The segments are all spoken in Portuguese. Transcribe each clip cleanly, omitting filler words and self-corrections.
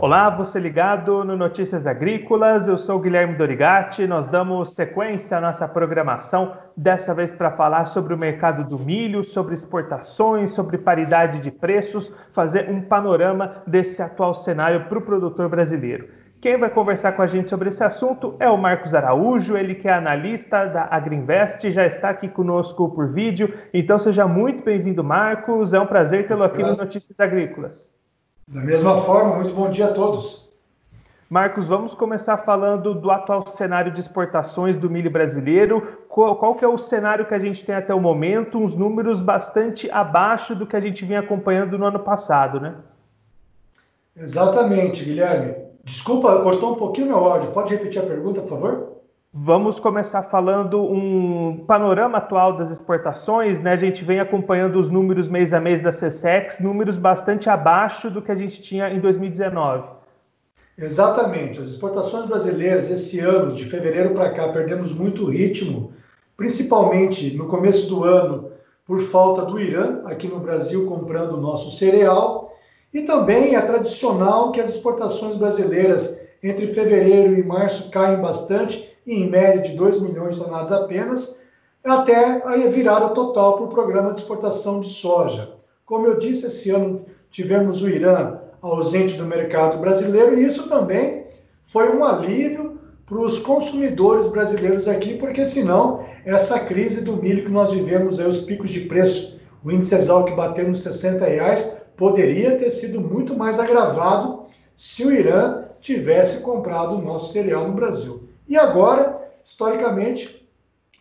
Olá, você ligado no Notícias Agrícolas, eu sou o Guilherme Dorigatti, nós damos sequência à nossa programação, dessa vez para falar sobre o mercado do milho, sobre exportações, sobre paridade de preços, fazer um panorama desse atual cenário para o produtor brasileiro. Quem vai conversar com a gente sobre esse assunto é o Marcos Araújo, ele que é analista da Agrinvest, já está aqui conosco por vídeo, então seja muito bem-vindo, Marcos, é um prazer tê-lo aqui no Notícias Agrícolas. Da mesma forma, muito bom dia a todos. Marcos, vamos começar falando do atual cenário de exportações do milho brasileiro. Qual que é o cenário que a gente tem até o momento? Uns números bastante abaixo do que a gente vinha acompanhando no ano passado, né? Exatamente, Guilherme. Desculpa, cortou um pouquinho meu áudio. Pode repetir a pergunta, por favor? Vamos começar falando um panorama atual das exportações, né? A gente vem acompanhando os números mês a mês da SECEX, números bastante abaixo do que a gente tinha em 2019. Exatamente. As exportações brasileiras esse ano, de fevereiro para cá, perdemos muito ritmo, principalmente no começo do ano, por falta do Irã aqui no Brasil comprando o nosso cereal, e também é tradicional que as exportações brasileiras entre fevereiro e março caem bastante, em média de 2 milhões de toneladas apenas, até a virada total para o programa de exportação de soja. Como eu disse, esse ano tivemos o Irã ausente do mercado brasileiro, e isso também foi um alívio para os consumidores brasileiros aqui, porque senão essa crise do milho que nós vivemos, aí, os picos de preço, o índice Exalc batendo nos R$60, poderia ter sido muito mais agravado se o Irã tivesse comprado o nosso cereal no Brasil. E agora, historicamente,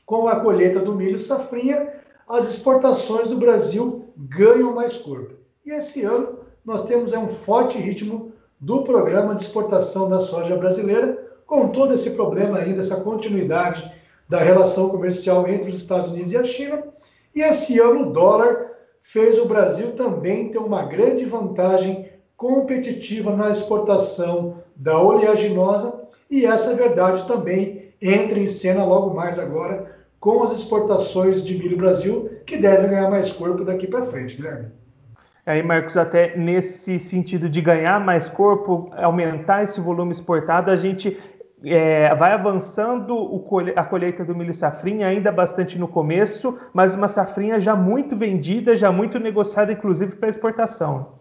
com a colheita do milho safrinha, as exportações do Brasil ganham mais corpo. E esse ano nós temos um forte ritmo do programa de exportação da soja brasileira, com todo esse problema ainda, essa continuidade da relação comercial entre os Estados Unidos e a China. E esse ano o dólar fez o Brasil também ter uma grande vantagem competitiva na exportação da oleaginosa, e essa verdade também entra em cena logo mais agora com as exportações de milho Brasil, que devem ganhar mais corpo daqui para frente, Guilherme. Aí, Marcos, até nesse sentido de ganhar mais corpo, aumentar esse volume exportado, a gente vai avançando a colheita do milho safrinha, ainda bastante no começo, mas uma safrinha já muito vendida, já muito negociada, inclusive para exportação.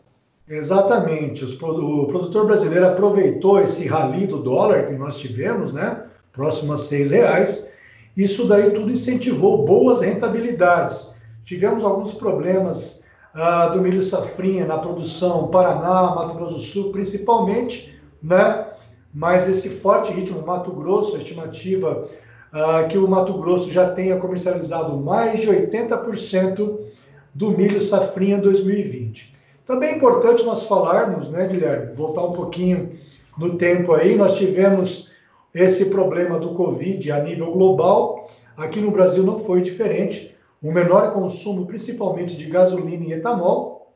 Exatamente. O produtor brasileiro aproveitou esse rally do dólar que nós tivemos, né? Próximo a R$6. Isso daí tudo incentivou boas rentabilidades. Tivemos alguns problemas do milho safrinha na produção, Paraná, Mato Grosso do Sul, principalmente, né? Mas esse forte ritmo, Mato Grosso, a estimativa que o Mato Grosso já tenha comercializado mais de 80% do milho safrinha 2020. Também é importante nós falarmos, né, Guilherme, voltar um pouquinho no tempo aí, nós tivemos esse problema do Covid a nível global, aqui no Brasil não foi diferente, o menor consumo principalmente de gasolina e etanol.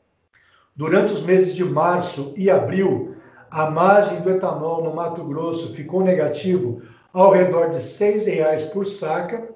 Durante os meses de março e abril, a margem do etanol no Mato Grosso ficou negativo ao redor de R$6 por saca.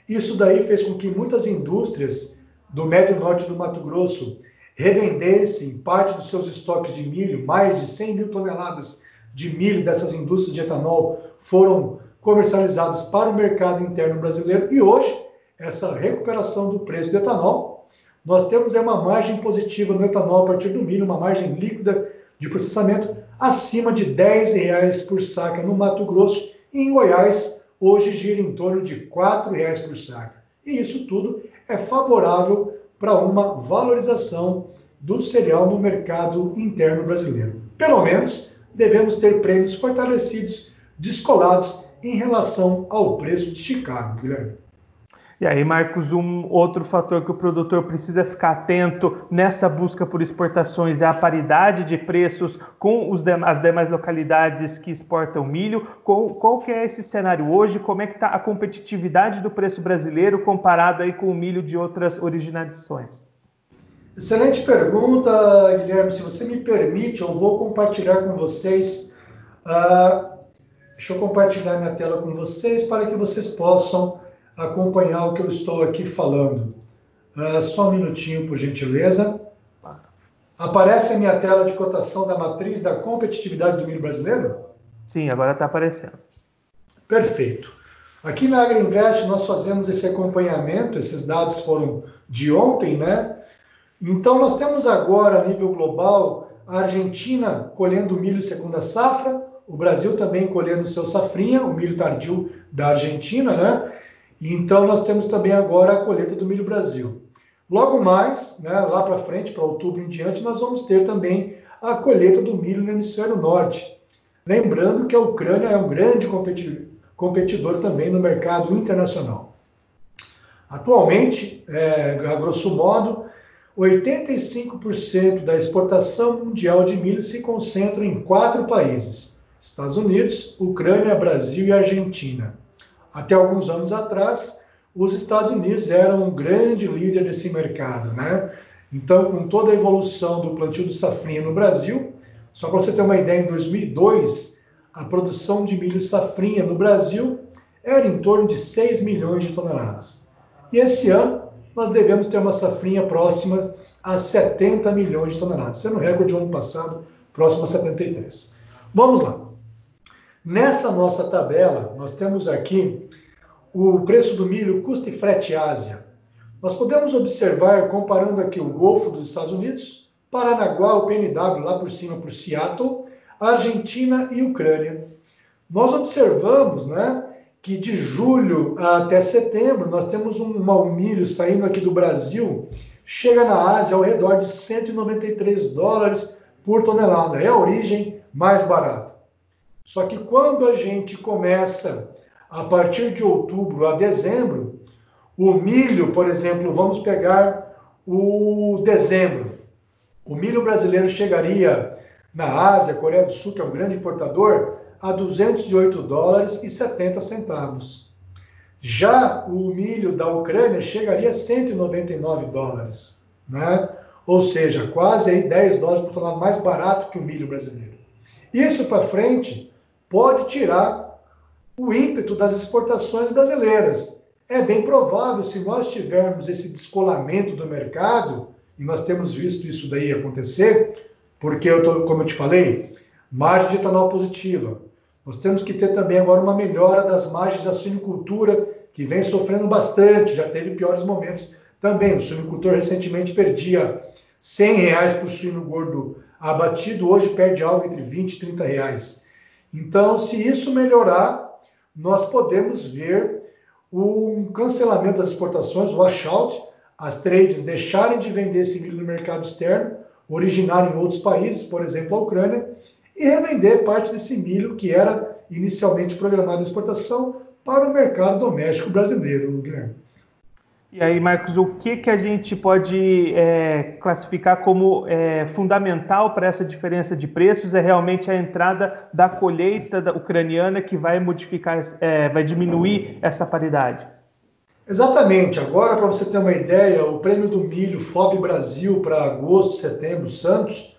Isso daí fez com que muitas indústrias do médio norte do Mato Grosso revendessem parte dos seus estoques de milho, mais de 100 mil toneladas de milho dessas indústrias de etanol foram comercializadas para o mercado interno brasileiro, e hoje, essa recuperação do preço do etanol, nós temos uma margem positiva no etanol a partir do milho, uma margem líquida de processamento acima de R$10 por saca no Mato Grosso, e em Goiás hoje gira em torno de R$4 por saca. E isso tudo é favorável para uma valorização do cereal no mercado interno brasileiro. Pelo menos, devemos ter prêmios fortalecidos, descolados em relação ao preço de Chicago, Guilherme. E aí, Marcos, um outro fator que o produtor precisa ficar atento nessa busca por exportações é a paridade de preços com as demais localidades que exportam milho. Qual que é esse cenário hoje? Como é que está a competitividade do preço brasileiro comparado aí com o milho de outras originações? Excelente pergunta, Guilherme. Se você me permite, eu vou compartilhar com vocês. Deixa eu compartilhar minha tela com vocês para que vocês possam acompanhar o que eu estou aqui falando. Só um minutinho, por gentileza. Aparece a minha tela de cotação da matriz da competitividade do milho brasileiro? Sim, agora está aparecendo. Perfeito. Aqui na AgriInvest nós fazemos esse acompanhamento, esses dados foram de ontem, né? Então nós temos agora, a nível global, a Argentina colhendo milho segunda safra, o Brasil também colhendo seu safrinha, o milho tardio da Argentina, né? Então nós temos também agora a colheita do milho Brasil. Logo mais, né, lá para frente, para outubro em diante, nós vamos ter também a colheita do milho no hemisfério norte. Lembrando que a Ucrânia é um grande competidor também no mercado internacional. Atualmente, a grosso modo, 85% da exportação mundial de milho se concentra em 4 países: Estados Unidos, Ucrânia, Brasil e Argentina. Até alguns anos atrás, os Estados Unidos eram um grande líder desse mercado, né? Então, com toda a evolução do plantio do safrinha no Brasil, só para você ter uma ideia, em 2002, a produção de milho safrinha no Brasil era em torno de 6 milhões de toneladas. E esse ano, nós devemos ter uma safrinha próxima a 70 milhões de toneladas, sendo recorde do ano passado, próximo a 73. Vamos lá. Nessa nossa tabela, nós temos aqui o preço do milho custo e frete Ásia. Nós podemos observar, comparando aqui o Golfo dos Estados Unidos, Paranaguá, o PNW, lá por cima, por Seattle, Argentina e Ucrânia. Nós observamos, né, que de julho até setembro, nós temos um milho saindo aqui do Brasil, chega na Ásia ao redor de 193 dólares por tonelada. É a origem mais barata. Só que quando a gente começa, a partir de outubro a dezembro, o milho, por exemplo, vamos pegar o dezembro. O milho brasileiro chegaria na Ásia, Coreia do Sul, que é um grande importador, a 208 dólares e 70 centavos. Já o milho da Ucrânia chegaria a 199 dólares, né? Ou seja, quase aí 10 dólares por tonelada mais barato que o milho brasileiro. Isso para frente pode tirar o ímpeto das exportações brasileiras. É bem provável, se nós tivermos esse descolamento do mercado, e nós temos visto isso daí acontecer, porque como eu te falei, margem de etanol positiva. Nós temos que ter também agora uma melhora das margens da suinicultura, que vem sofrendo bastante, já teve piores momentos também. O suinicultor recentemente perdia R$100 por suíno gordo abatido, hoje perde algo entre R$20 e R$30. Então, se isso melhorar, nós podemos ver um cancelamento das exportações, o washout, as trades deixarem de vender esse milho no mercado externo, originar em outros países, por exemplo, a Ucrânia, e revender parte desse milho que era inicialmente programado em exportação para o mercado doméstico brasileiro, Guilherme. E aí, Marcos, o que a gente pode classificar como fundamental para essa diferença de preços? É realmente a entrada da colheita ucraniana que vai modificar, vai diminuir essa paridade? Exatamente. Agora, para você ter uma ideia, o prêmio do milho FOB Brasil para agosto, setembro, Santos,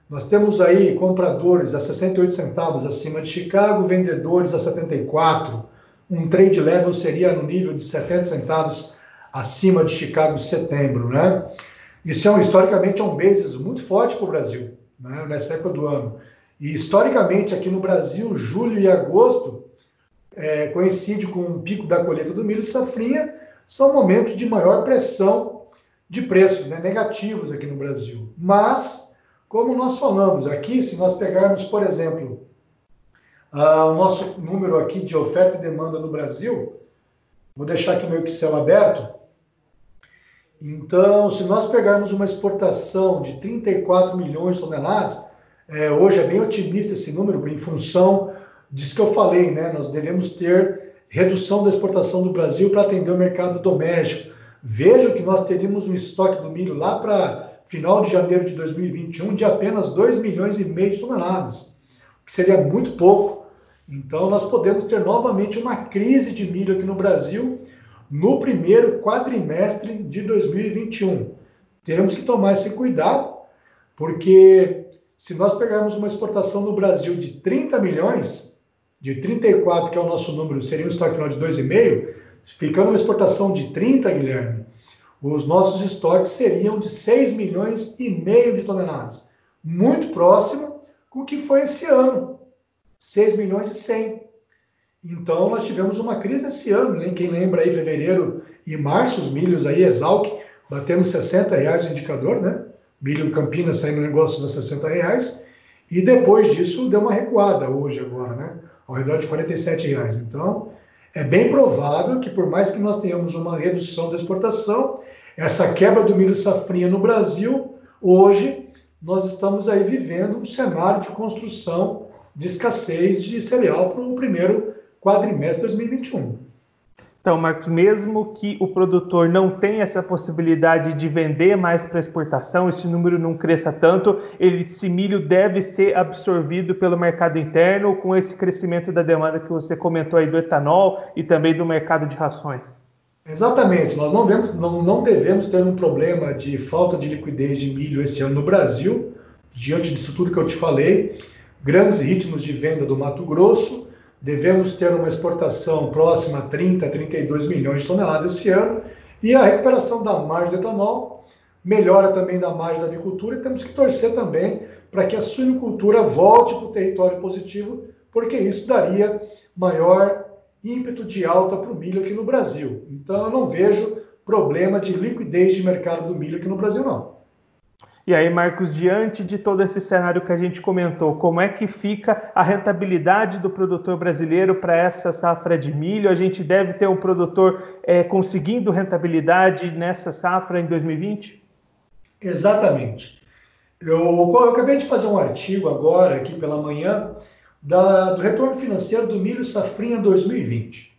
nós temos aí compradores a 68 centavos acima de Chicago, vendedores a 74. Um trade level seria no nível de 70 centavos acima de Chicago em setembro, né? Isso historicamente é um basis muito forte para o Brasil, né, nessa época do ano. E historicamente aqui no Brasil, julho e agosto coincide com o pico da colheita do milho e safrinha, são momentos de maior pressão de preços, né, negativos aqui no Brasil. Mas, como nós falamos aqui, se nós pegarmos, por exemplo, o nosso número aqui de oferta e demanda no Brasil, vou deixar aqui meu Excel aberto. Então, se nós pegarmos uma exportação de 34 milhões de toneladas, hoje é bem otimista esse número, em função disso que eu falei, né? Nós devemos ter redução da exportação do Brasil para atender o mercado doméstico. Veja que nós teríamos um estoque do milho lá para final de janeiro de 2021 de apenas 2,5 milhões de toneladas, que seria muito pouco. Então, nós podemos ter novamente uma crise de milho aqui no Brasil no primeiro quadrimestre de 2021. Temos que tomar esse cuidado, porque se nós pegarmos uma exportação no Brasil de 30 milhões, de 34, que é o nosso número, seria um estoque final de 2,5, ficando uma exportação de 30, Guilherme, os nossos estoques seriam de 6 milhões e meio de toneladas, muito próximo com o que foi esse ano, 6 milhões e 100. Então, nós tivemos uma crise esse ano, né? Quem lembra aí, fevereiro e março, os milhos aí, Exalc, batendo R$60 o indicador, né? Milho Campinas saindo negócios a R$60, e depois disso deu uma recuada hoje agora, né? Ao redor de R$47. Então, é bem provável que por mais que nós tenhamos uma redução da exportação, essa quebra do milho safrinha no Brasil, hoje nós estamos aí vivendo um cenário de construção de escassez de cereal para o primeiro quadrimestre de 2021. Então, Marcos, mesmo que o produtor não tenha essa possibilidade de vender mais para exportação, esse número não cresça tanto, esse milho deve ser absorvido pelo mercado interno com esse crescimento da demanda que você comentou aí do etanol e também do mercado de rações. Exatamente, nós não devemos ter um problema de falta de liquidez de milho esse ano no Brasil, diante disso tudo que eu te falei, grandes ritmos de venda do Mato Grosso. Devemos ter uma exportação próxima a 30, 32 milhões de toneladas esse ano, e a recuperação da margem do etanol, melhora também da margem da avicultura, e temos que torcer também para que a suinocultura volte para o território positivo, porque isso daria maior ímpeto de alta para o milho aqui no Brasil. Então eu não vejo problema de liquidez de mercado do milho aqui no Brasil, não. E aí, Marcos, diante de todo esse cenário que a gente comentou, como é que fica a rentabilidade do produtor brasileiro para essa safra de milho? A gente deve ter um produtor conseguindo rentabilidade nessa safra em 2020? Exatamente. Eu acabei de fazer um artigo agora, aqui pela manhã, do retorno financeiro do milho safrinha 2020.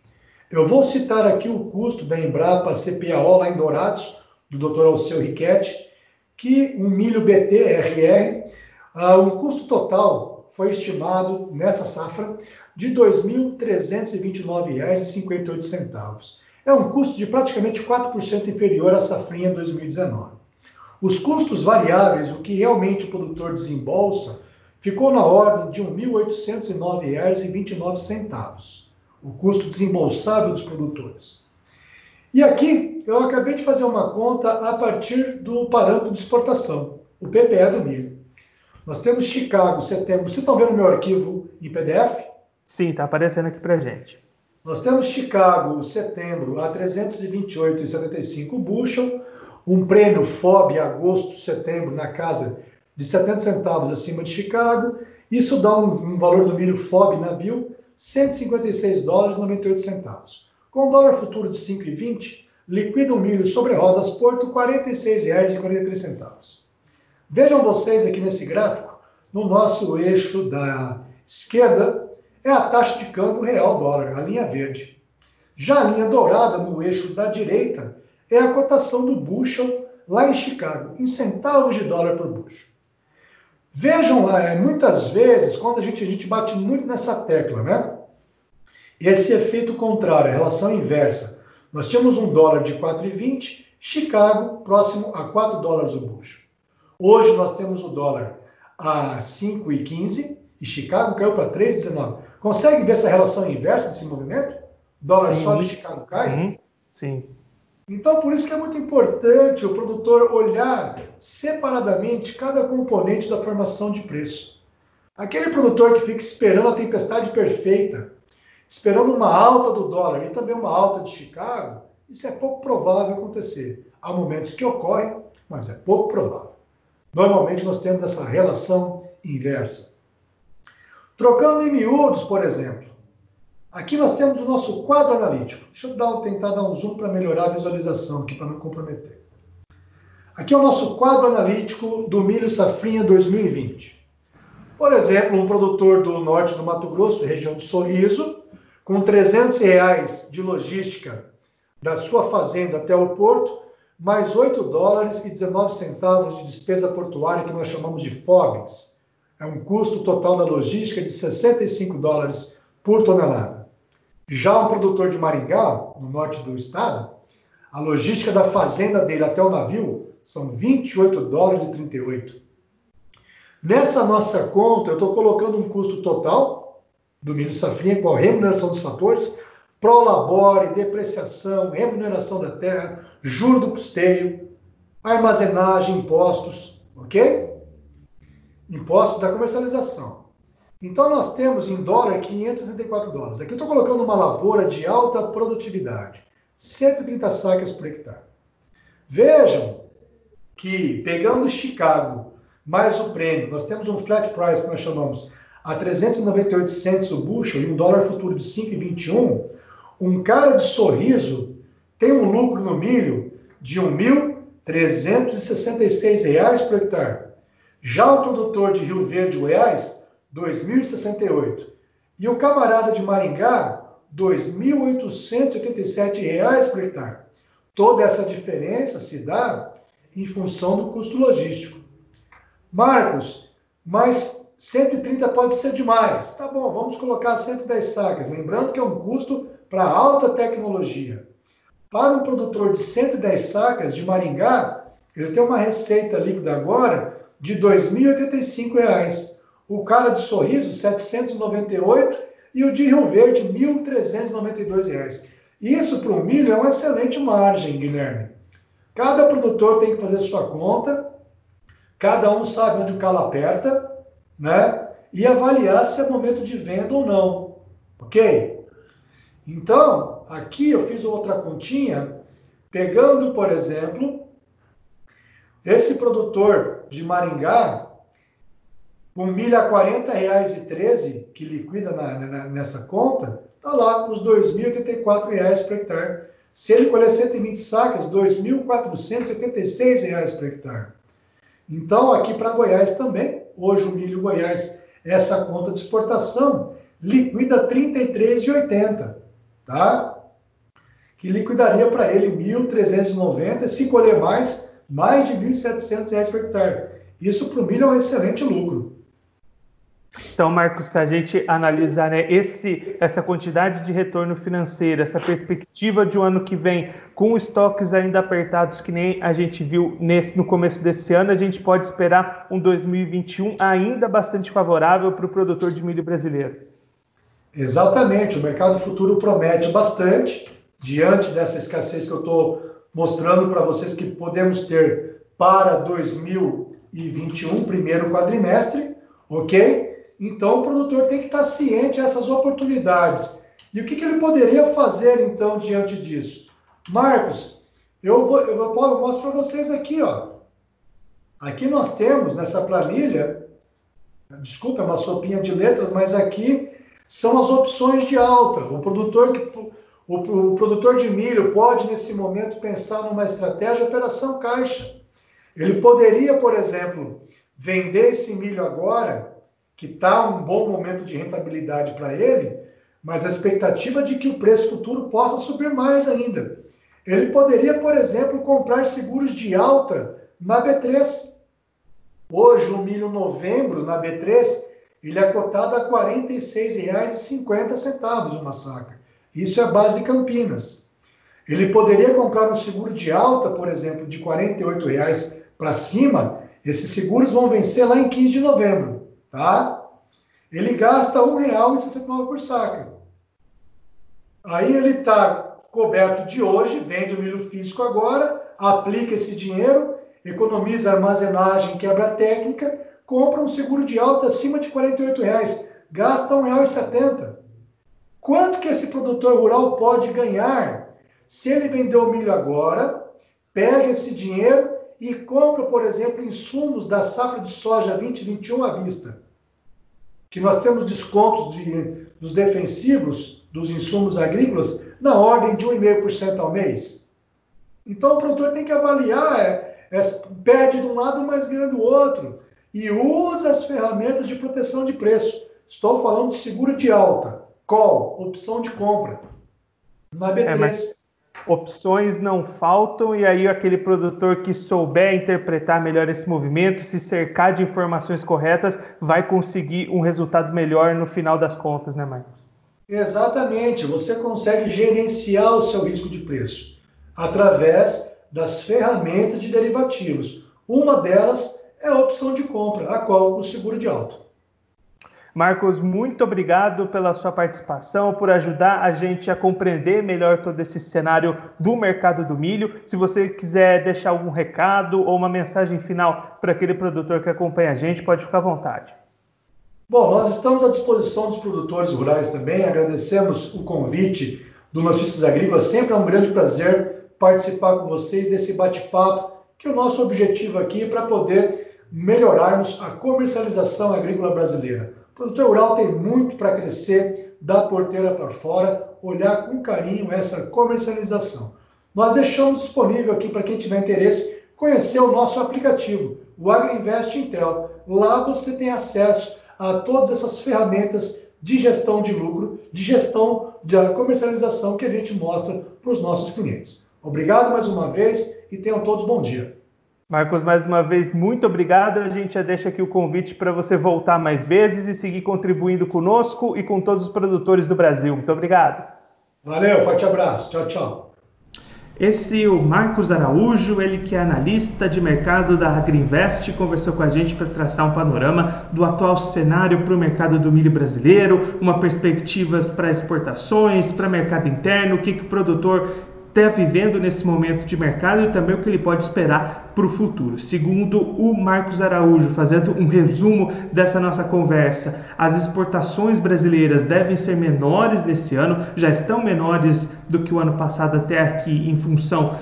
Eu vou citar aqui o custo da Embrapa CPAO lá em Dourados, do Dr. Alceu Riquetti, que um milho BT-RR, o custo total foi estimado nessa safra de R$ 2.329,58. É um custo de praticamente 4% inferior à safrinha 2019. Os custos variáveis, o que realmente o produtor desembolsa, ficou na ordem de R$ 1.809,29, o custo desembolsável dos produtores. E aqui eu acabei de fazer uma conta a partir do parâmetro de exportação, o PPE do milho. Nós temos Chicago, setembro. Vocês estão vendo o meu arquivo em PDF? Sim, está aparecendo aqui para gente. Nós temos Chicago, setembro, a 328,75 bushel, um prêmio FOB agosto, setembro, na casa de 70 centavos acima de Chicago. Isso dá um valor do milho FOB navio, R$ 156,98. Com o dólar futuro de 5,20, liquida o milho sobre rodas Porto R$ 46,43. Vejam vocês aqui nesse gráfico, no nosso eixo da esquerda, é a taxa de câmbio real dólar, a linha verde. Já a linha dourada, no eixo da direita, é a cotação do bushel lá em Chicago, em centavos de dólar por bushel. Vejam lá, muitas vezes, quando a gente bate muito nessa tecla, né? Esse efeito contrário, a relação inversa. Nós tínhamos um dólar de 4,20, Chicago próximo a 4 dólares o bushel. Hoje nós temos o dólar a 5,15 e Chicago caiu para 3,19. Consegue ver essa relação inversa desse movimento? Dólar sobe, Chicago cai? Sim. Então, por isso que é muito importante o produtor olhar separadamente cada componente da formação de preço. Aquele produtor que fica esperando a tempestade perfeita, esperando uma alta do dólar e também uma alta de Chicago, isso é pouco provável acontecer. Há momentos que ocorre, mas é pouco provável. Normalmente nós temos essa relação inversa. Trocando em miúdos, por exemplo, aqui nós temos o nosso quadro analítico. Deixa eu tentar dar um zoom para melhorar a visualização aqui, para não comprometer. Aqui é o nosso quadro analítico do milho safrinha 2020. Por exemplo, um produtor do norte do Mato Grosso, região de Sorriso, com R$ 300 de logística da sua fazenda até o porto, mais $8,19 de despesa portuária, que nós chamamos de FOBs. É um custo total da logística de $65 por tonelada. Já um produtor de Maringá, no norte do estado, a logística da fazenda dele até o navio são $28,38. Nessa nossa conta, eu estou colocando um custo total do milho safrinha com a remuneração dos fatores, prolabore, depreciação, remuneração da terra, juro do custeio, armazenagem, impostos, ok? Impostos da comercialização. Então, nós temos em dólar 564 dólares. Aqui eu estou colocando uma lavoura de alta produtividade, 130 sacas por hectare. Vejam que, pegando Chicago mais o prêmio, nós temos um flat price que nós chamamos a 398 cents o bushel e um dólar futuro de 5,21. Um cara de Sorriso tem um lucro no milho de R$ 1.366 por hectare. Já o produtor de Rio Verde, Goiás, R$ 2.068. E o camarada de Maringá, R$ 2.887 por hectare. Toda essa diferença se dá em função do custo logístico. Marcos, mas 130 pode ser demais. Tá bom, vamos colocar 110 sacas. Lembrando que é um custo para alta tecnologia. Para um produtor de 110 sacas de Maringá, ele tem uma receita líquida agora de R$ 2.085. O cara de Sorriso, R$ 798 e o de Rio Verde, R$ 1.392. Isso para o milho é uma excelente margem, Guilherme. Cada produtor tem que fazer sua conta, cada um sabe onde o calo aperta, né? E avaliar se é momento de venda ou não, ok? Então, aqui eu fiz outra continha, pegando, por exemplo, esse produtor de Maringá, com milho a R$ 40,13, que liquida nessa conta, está lá os R$ 2.084 por hectare. Se ele colher 120 sacas, R$ 2.476 por hectare. Então, aqui para Goiás também, hoje o milho Goiás, essa conta de exportação, liquida R$ 33,80, tá? Que liquidaria para ele R$ 1.390, se colher mais de R$ 1.700 por hectare. Isso para o milho é um excelente lucro. Então, Marcos, se a gente analisar, né, essa quantidade de retorno financeiro, essa perspectiva de um ano que vem, com estoques ainda apertados, que nem a gente viu no começo desse ano, a gente pode esperar um 2021 ainda bastante favorável para o produtor de milho brasileiro. Exatamente, o mercado futuro promete bastante, diante dessa escassez que eu estou mostrando para vocês que podemos ter para 2021, primeiro quadrimestre, ok? Então, o produtor tem que estar ciente dessas oportunidades. E o que ele poderia fazer, então, diante disso? Marcos, eu mostro para vocês aqui, ó. Aqui nós temos, nessa planilha, desculpa, é uma sopinha de letras, mas aqui são as opções de alta. O produtor de milho pode, nesse momento, pensar numa estratégia de operação caixa. Ele poderia, por exemplo, vender esse milho agora, que está um bom momento de rentabilidade para ele, mas a expectativa de que o preço futuro possa subir mais ainda. Ele poderia, por exemplo, comprar seguros de alta na B3. Hoje, o milho novembro na B3, ele é cotado a R$ 46,50 uma saca. Isso é base Campinas. Ele poderia comprar um seguro de alta, por exemplo, de R$ 48,00 para cima. Esses seguros vão vencer lá em 15 de novembro. Tá? Ele gasta R$ 1,69 por saca. Aí ele está coberto de hoje, vende o milho físico agora, aplica esse dinheiro, economiza armazenagem, quebra técnica, compra um seguro de alta acima de R$ 48,00, gasta R$ 1,70. Quanto que esse produtor rural pode ganhar se ele vender o milho agora, pega esse dinheiro e compra, por exemplo, insumos da safra de soja 2021 à vista? Que nós temos descontos dos defensivos, dos insumos agrícolas, na ordem de 1,5% ao mês. Então, o produtor tem que avaliar, perde de um lado, mas ganha do outro. E usa as ferramentas de proteção de preço. Estou falando de seguro de alta, call, opção de compra, na B3. Mas opções não faltam, e aí aquele produtor que souber interpretar melhor esse movimento, se cercar de informações corretas, vai conseguir um resultado melhor no final das contas, né, Marcos? Exatamente, você consegue gerenciar o seu risco de preço através das ferramentas de derivativos. Uma delas é a opção de compra, a qual o seguro de alta. Marcos, muito obrigado pela sua participação, por ajudar a gente a compreender melhor todo esse cenário do mercado do milho. Se você quiser deixar algum recado ou uma mensagem final para aquele produtor que acompanha a gente, pode ficar à vontade. Bom, nós estamos à disposição dos produtores rurais também, agradecemos o convite do Notícias Agrícolas, sempre é um grande prazer participar com vocês desse bate-papo, que o nosso objetivo aqui é para poder melhorarmos a comercialização agrícola brasileira. O produtor rural tem muito para crescer, da porteira para fora, olhar com carinho essa comercialização. Nós deixamos disponível aqui para quem tiver interesse conhecer o nosso aplicativo, o AgriInvest Intel. Lá você tem acesso a todas essas ferramentas de gestão de lucro, de gestão da comercialização que a gente mostra para os nossos clientes. Obrigado mais uma vez e tenham todos bom dia. Marcos, mais uma vez, muito obrigado. A gente já deixa aqui o convite para você voltar mais vezes e seguir contribuindo conosco e com todos os produtores do Brasil. Muito obrigado. Valeu, forte abraço. Tchau, tchau. Esse é o Marcos Araújo, ele que é analista de mercado da AgriInvest, conversou com a gente para traçar um panorama do atual cenário para o mercado do milho brasileiro, uma perspectivas para exportações, para mercado interno, o que o produtor está vivendo nesse momento de mercado e também o que ele pode esperar para o futuro. Segundo o Marcos Araújo, fazendo um resumo dessa nossa conversa, as exportações brasileiras devem ser menores nesse ano, já estão menores do que o ano passado até aqui em função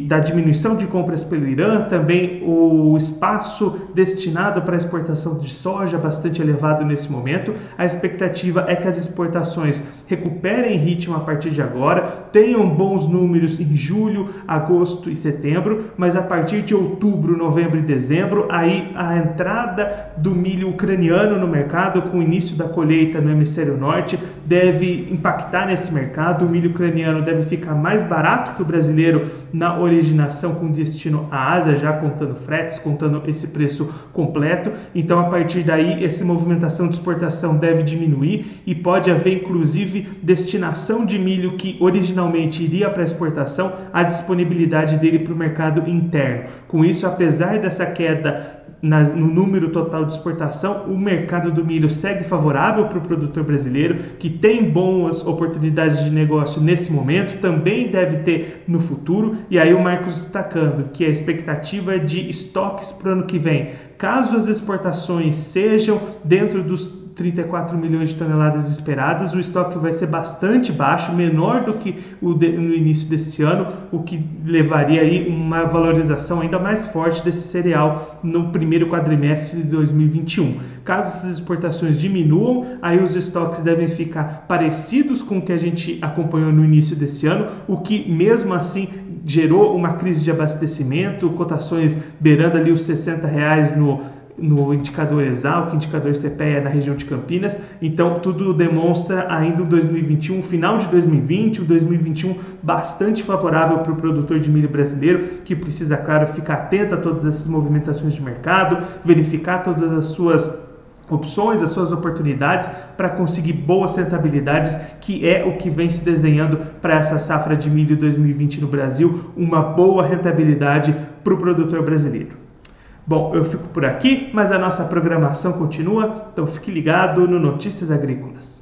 da diminuição de compras pelo Irã, também o espaço destinado para a exportação de soja bastante elevado nesse momento. A expectativa é que as exportações recuperem ritmo a partir de agora, tenham bons números em julho, agosto e setembro, mas a partir de outubro, novembro e dezembro, aí a entrada do milho ucraniano no mercado, com o início da colheita no hemisfério norte, deve impactar nesse mercado. O milho ucraniano deve ficar mais barato que o brasileiro na originação com destino à Ásia, já contando fretes, contando esse preço completo. Então, a partir daí, essa movimentação de exportação deve diminuir e pode haver, inclusive, destinação de milho que originalmente iria para exportação, a disponibilidade dele para o mercado interno. Com isso, apesar dessa queda no número total de exportação, o mercado do milho segue favorável para o produtor brasileiro, que tem boas oportunidades de negócio nesse momento, também deve ter no futuro. E aí o Marcos destacando que a expectativa é de estoques para o ano que vem, caso as exportações sejam dentro dos 34 milhões de toneladas esperadas, o estoque vai ser bastante baixo, menor do que no início desse ano, o que levaria aí uma valorização ainda mais forte desse cereal no primeiro quadrimestre de 2021. Caso essas exportações diminuam, aí os estoques devem ficar parecidos com o que a gente acompanhou no início desse ano, o que mesmo assim gerou uma crise de abastecimento, cotações beirando ali os R$60 no indicador Exalc, indicador CPEA na região de Campinas. Então tudo demonstra ainda um 2021, final de 2020, um 2021 bastante favorável para o produtor de milho brasileiro, que precisa, claro, ficar atento a todas essas movimentações de mercado, verificar todas as suas opções, as suas oportunidades para conseguir boas rentabilidades, que é o que vem se desenhando para essa safra de milho 2020 no Brasil, uma boa rentabilidade para o produtor brasileiro. Bom, eu fico por aqui, mas a nossa programação continua, então fique ligado no Notícias Agrícolas.